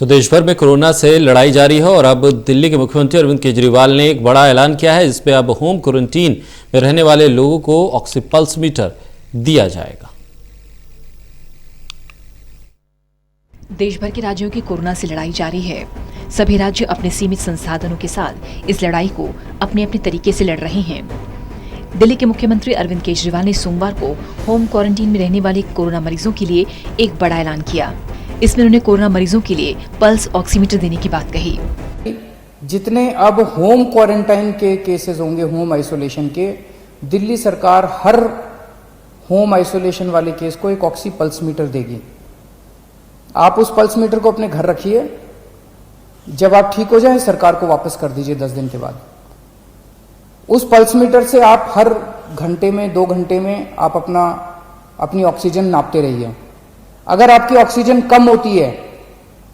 तो देश भर में कोरोना से लड़ाई जारी है और अब दिल्ली के मुख्यमंत्री अरविंद केजरीवाल ने एक बड़ा ऐलान किया है, जिसपे अब होम क्वारंटीन में रहने वाले लोगों को ऑक्सीपल्स मीटर दिया जाएगा। देश भर के राज्यों की कोरोना से लड़ाई जारी है। सभी राज्य अपने सीमित संसाधनों के साथ इस लड़ाई को अपने अपने तरीके से लड़ रहे हैं। दिल्ली के मुख्यमंत्री अरविंद केजरीवाल ने सोमवार को होम क्वारंटीन में रहने वाले कोरोना मरीजों के लिए एक बड़ा ऐलान किया। इसमें उन्होंने कोरोना मरीजों के लिए पल्स ऑक्सीमीटर देने की बात कही। जितने अब होम क्वारंटाइन के केसेस होंगे, होम आइसोलेशन के, दिल्ली सरकार हर होम आइसोलेशन वाले केस को एक ऑक्सी पल्स मीटर देगी। आप उस पल्स मीटर को अपने घर रखिए, जब आप ठीक हो जाएं सरकार को वापस कर दीजिए 10 दिन के बाद। उस पल्स मीटर से आप हर घंटे में 2 घंटे में आप अपनी ऑक्सीजन नापते रहिए। अगर आपकी ऑक्सीजन कम होती है,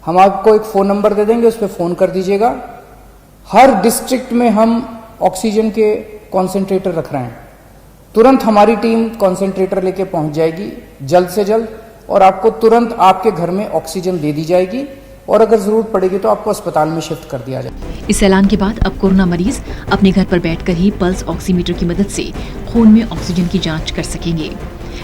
हम आपको एक फोन नंबर दे देंगे, उस पर फोन कर दीजिएगा। हर डिस्ट्रिक्ट में हम ऑक्सीजन के कॉन्सेंट्रेटर रख रहे हैं। तुरंत हमारी टीम कॉन्सेंट्रेटर लेके पहुंच जाएगी जल्द से जल्द, और आपको तुरंत आपके घर में ऑक्सीजन दे दी जाएगी, और अगर जरूरत पड़ेगी तो आपको अस्पताल में शिफ्ट कर दिया जाएगा। इस ऐलान के बाद अब कोरोना मरीज अपने घर पर बैठकर ही पल्स ऑक्सीमीटर की मदद से खून में ऑक्सीजन की जांच कर सकेंगे।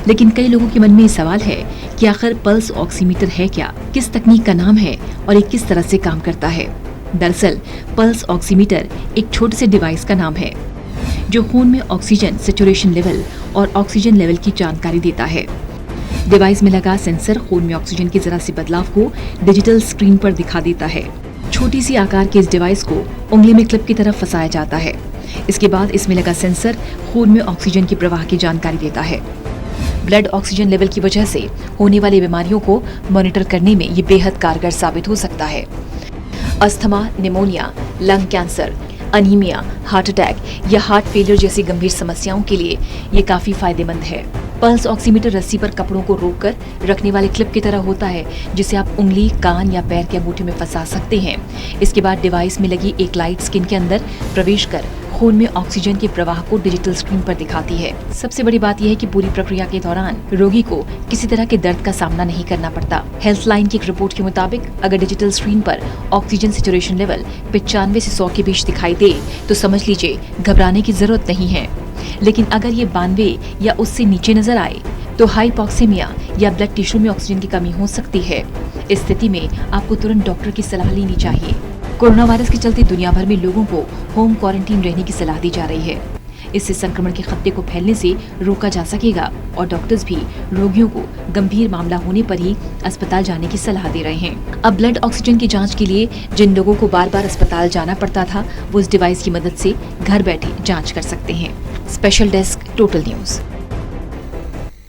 लेकिन कई लोगों के मन में ये सवाल है कि आखिर पल्स ऑक्सीमीटर है क्या, किस तकनीक का नाम है और ये किस तरह से काम करता है। दरअसल पल्स ऑक्सीमीटर एक छोटे से डिवाइस का नाम है जो खून में ऑक्सीजन सैचुरेशन लेवल और ऑक्सीजन लेवल की जानकारी देता है। डिवाइस में लगा सेंसर खून में ऑक्सीजन के जरा से बदलाव को डिजिटल स्क्रीन पर दिखा देता है। छोटी सी आकार के इस डिवाइस को उंगली में क्लिप की तरफ फंसाया जाता है। इसके बाद इसमें लगा सेंसर खून में ऑक्सीजन के प्रवाह की जानकारी देता है। ब्लड ऑक्सीजन लेवल की वजह से होने वाली बीमारियों को मॉनिटर करने में ये बेहद कारगर साबित हो सकता है। Asthma, pneumonia, lung cancer, anaemia, heart attack या हार्ट फेलियर जैसी गंभीर समस्याओं के लिए ये काफी फायदेमंद है। पल्स ऑक्सीमीटर रस्सी पर कपड़ों को रोककर रखने वाले क्लिप की तरह होता है, जिसे आप उंगली, कान या पैर के अंगूठे में फंसा सकते हैं। इसके बाद डिवाइस में लगी एक लाइट स्किन के अंदर प्रवेश कर खून में ऑक्सीजन के प्रवाह को डिजिटल स्क्रीन पर दिखाती है। सबसे बड़ी बात यह है कि पूरी प्रक्रिया के दौरान रोगी को किसी तरह के दर्द का सामना नहीं करना पड़ता। हेल्थ लाइन की एक रिपोर्ट के मुताबिक अगर डिजिटल स्क्रीन पर ऑक्सीजन सैचुरेशन लेवल 95 से 100 के बीच दिखाई दे तो समझ लीजिए घबराने की जरूरत नहीं है। लेकिन अगर ये 92 या उससे नीचे नजर आए तो हाइपोक्सीमिया या ब्लड टिश्यू में ऑक्सीजन की कमी हो सकती है। इस स्थिति में आपको तुरंत डॉक्टर की सलाह लेनी चाहिए। कोरोना वायरस के चलते दुनिया भर में लोगों को होम क्वारंटीन रहने की सलाह दी जा रही है। इससे संक्रमण के खतरे को फैलने से रोका जा सकेगा और डॉक्टर्स भी रोगियों को गंभीर मामला होने पर ही अस्पताल जाने की सलाह दे रहे हैं। अब ब्लड ऑक्सीजन की जांच के लिए जिन लोगों को बार बार अस्पताल जाना पड़ता था, वो इस डिवाइस की मदद से घर बैठे जांच कर सकते हैं। Special desk, total news.